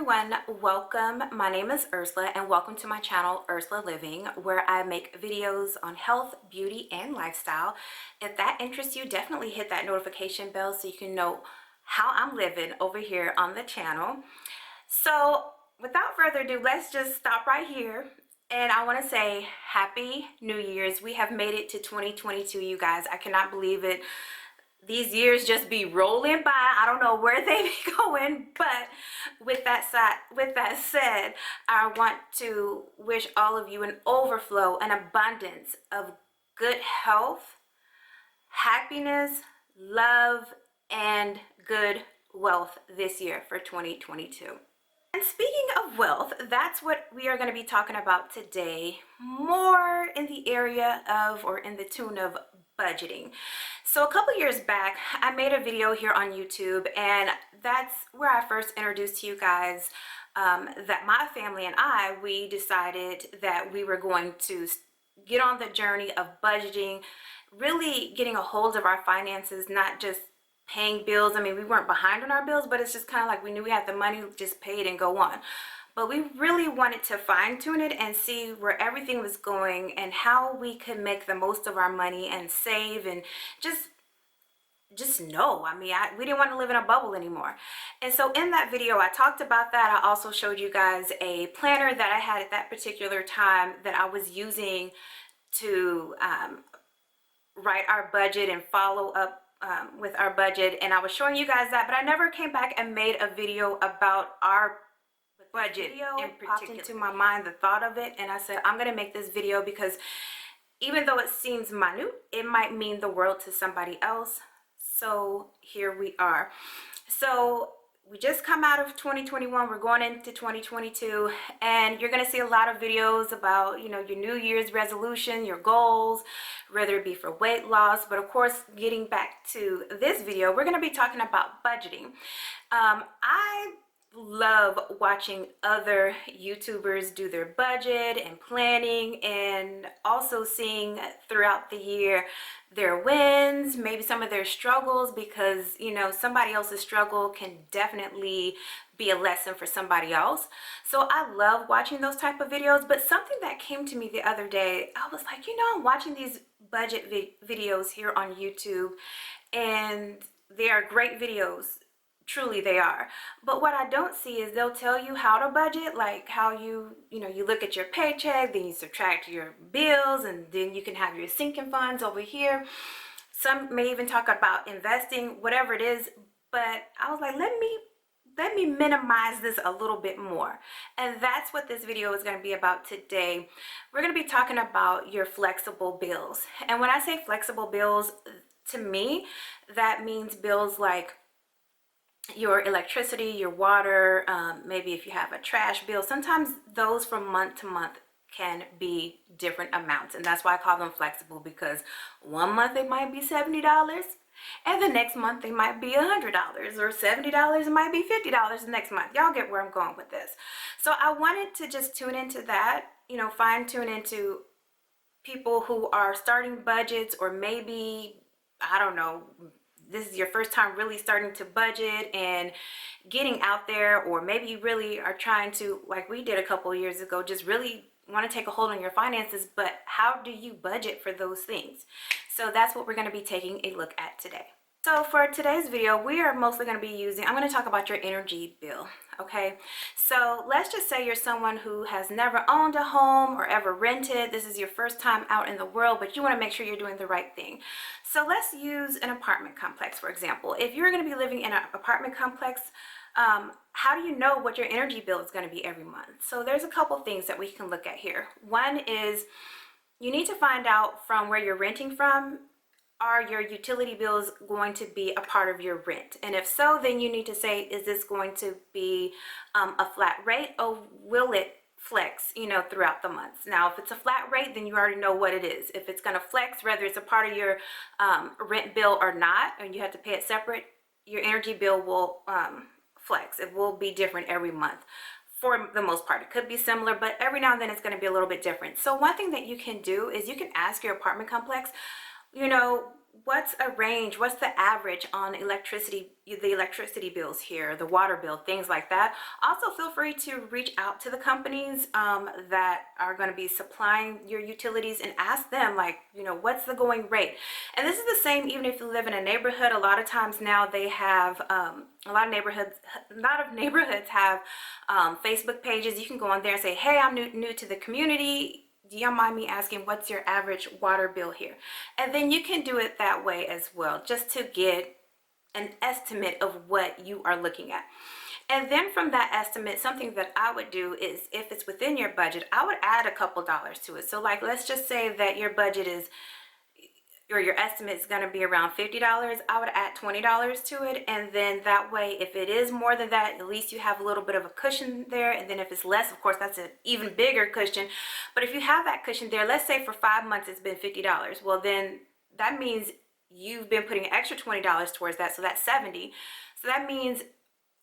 everyone, welcome. My name is Ursula and welcome to my channel Ursula Living, where I make videos on health, beauty, and lifestyle. If that interests you, definitely hit that notification bell so you can know how I'm living over here on the channel. So without further ado, let's just stop right here. And I want to say Happy New Year's. We have made it to 2022, you guys. I cannot believe it. These years just be rolling by. I don't know where they be going, but with that said, I want to wish all of you an overflow, an abundance of good health, happiness, love, and good wealth this year for 2022. And speaking of wealth, that's what we are going to be talking about today, more in the area of, or in the tune of, budgeting. So a couple years back, I made a video here on YouTube, and that's where I first introduced to you guys that my family and we decided that we were going to get on the journey of budgeting, really getting a hold of our finances, not just paying bills. I mean, we weren't behind on our bills, but it's just kind of like we knew we had the money, just pay it and go on. But we really wanted to fine tune it and see where everything was going and how we could make the most of our money and save and just know. I mean, we didn't want to live in a bubble anymore. And so in that video, I talked about that. I also showed you guys a planner that I had at that particular time that I was using to write our budget and follow up with our budget. And I was showing you guys that, but I never came back and made a video about our budget in particular. Popped into my mind the thought of it, and I said I'm gonna make this video because even though it seems minute, it might mean the world to somebody else. So here we are. So we just come out of 2021, we're going into 2022, and you're gonna see a lot of videos about, you know, your New Year's resolution, your goals, whether it be for weight loss. But of course, getting back to this video, we're gonna be talking about budgeting. I love watching other YouTubers do their budget and planning, and also seeing throughout the year their wins, maybe some of their struggles, because you know, somebody else's struggle can definitely be a lesson for somebody else. So I love watching those type of videos. But something that came to me the other day, I was like, you know, I'm watching these budget videos here on YouTube, and they are great videos. Truly they are. But what I don't see is they'll tell you how to budget, like how you look at your paycheck, then you subtract your bills, and then you can have your sinking funds over here. Some may even talk about investing, whatever it is. But I was like, let me minimize this a little bit more. And that's what this video is going to be about today. We're going to be talking about your flexible bills. And when I say flexible bills, to me, that means bills like your electricity, your water, maybe if you have a trash bill. Sometimes those from month to month can be different amounts, and that's why I call them flexible, because one month it might be $70 and the next month it might be $100, or $70, it might be $50 the next month. Y'all get where I'm going with this. So I wanted to just tune into that, you know, fine tune into people who are starting budgets, or maybe, I don't know, this is your first time really starting to budget and getting out there, or maybe you really are trying to, like we did a couple of years ago, just really want to take a hold on your finances. But how do you budget for those things? So that's what we're going to be taking a look at today. So for today's video, we are mostly going to be I'm going to talk about your energy bill. Okay, so let's just say you're someone who has never owned a home or ever rented. This is your first time out in the world, but you want to make sure you're doing the right thing. So let's use an apartment complex, for example. If you're going to be living in an apartment complex, how do you know what your energy bill is going to be every month? So there's a couple things that we can look at here. One is you need to find out from where you're renting from, are your utility bills going to be a part of your rent? And if so, then you need to say, is this going to be a flat rate, or will it flex, you know, throughout the months? Now, if it's a flat rate, then you already know what it is. If it's going to flex, whether it's a part of your rent bill or not, and you have to pay it separate, your energy bill will flex. It will be different every month. For the most part, it could be similar, but every now and then it's going to be a little bit different. So one thing that you can do is you can ask your apartment complex, you know, what's a range, what's the average on the electricity bills here, the water bill, things like that. Also, feel free to reach out to the companies that are going to be supplying your utilities and ask them, like, what's the going rate. And this is the same even if you live in a neighborhood. A lot of times now they have a lot of neighborhoods have Facebook pages. You can go on there and say, hey, I'm new to the community. Do you mind me asking what's your average water bill here? And then you can do it that way as well, just to get an estimate of what you are looking at. And then from that estimate, something that I would do is, if it's within your budget, I would add a couple dollars to it. So like, let's just say that your budget is, or your estimate is going to be around $50, I would add $20 to it. And then that way, if it is more than that, at least you have a little bit of a cushion there. And then if it's less, of course, that's an even bigger cushion. But if you have that cushion there, let's say for 5 months it's been $50. Well, then that means you've been putting an extra $20 towards that. So that's $70. So that means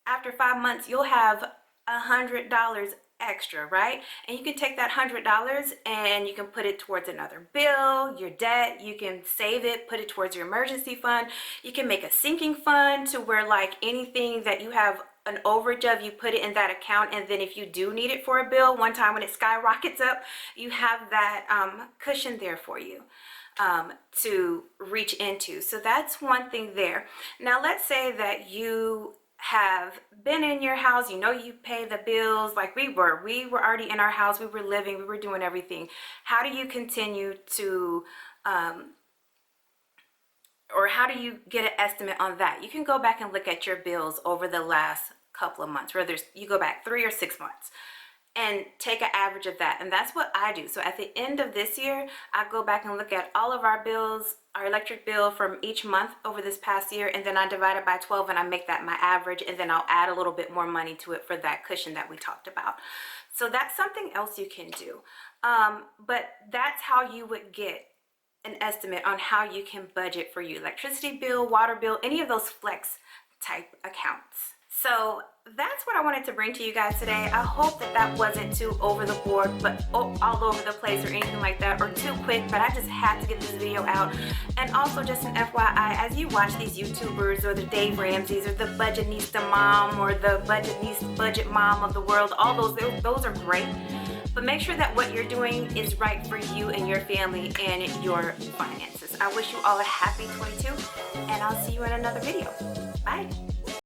after 5 months, you'll have $100 extra, right? And you can take that $100 and you can put it towards another bill, your debt. You can save it, put it towards your emergency fund. You can make a sinking fund to where, like, anything that you have an overage of, you put it in that account, and then if you do need it for a bill one time when it skyrockets up, you have that cushion there for you to reach into. So that's one thing there. Now let's say that you have been in your house, you pay the bills like we were already in our house, we were living, we were doing everything. How do you continue to or how do you get an estimate on that? You can go back and look at your bills over the last couple of months, whether you go back 3 or 6 months, and take an average of that. And that's what I do. So at the end of this year, I go back and look at all of our bills, our electric bill from each month over this past year, and then I divide it by 12 and I make that my average, and then I'll add a little bit more money to it for that cushion that we talked about. So that's something else you can do. But that's how you would get an estimate on how you can budget for your electricity bill, water bill, any of those flex type accounts. So that's what I wanted to bring to you guys today. I hope that wasn't too over the board, but all over the place or anything like that, or too quick, but I just had to get this video out. And also just an FYI, as you watch these YouTubers or the Dave Ramseys or the Budgetnista mom or the budget mom of the world, all those are great. But make sure that what you're doing is right for you and your family and your finances. I wish you all a happy 22, and I'll see you in another video. Bye.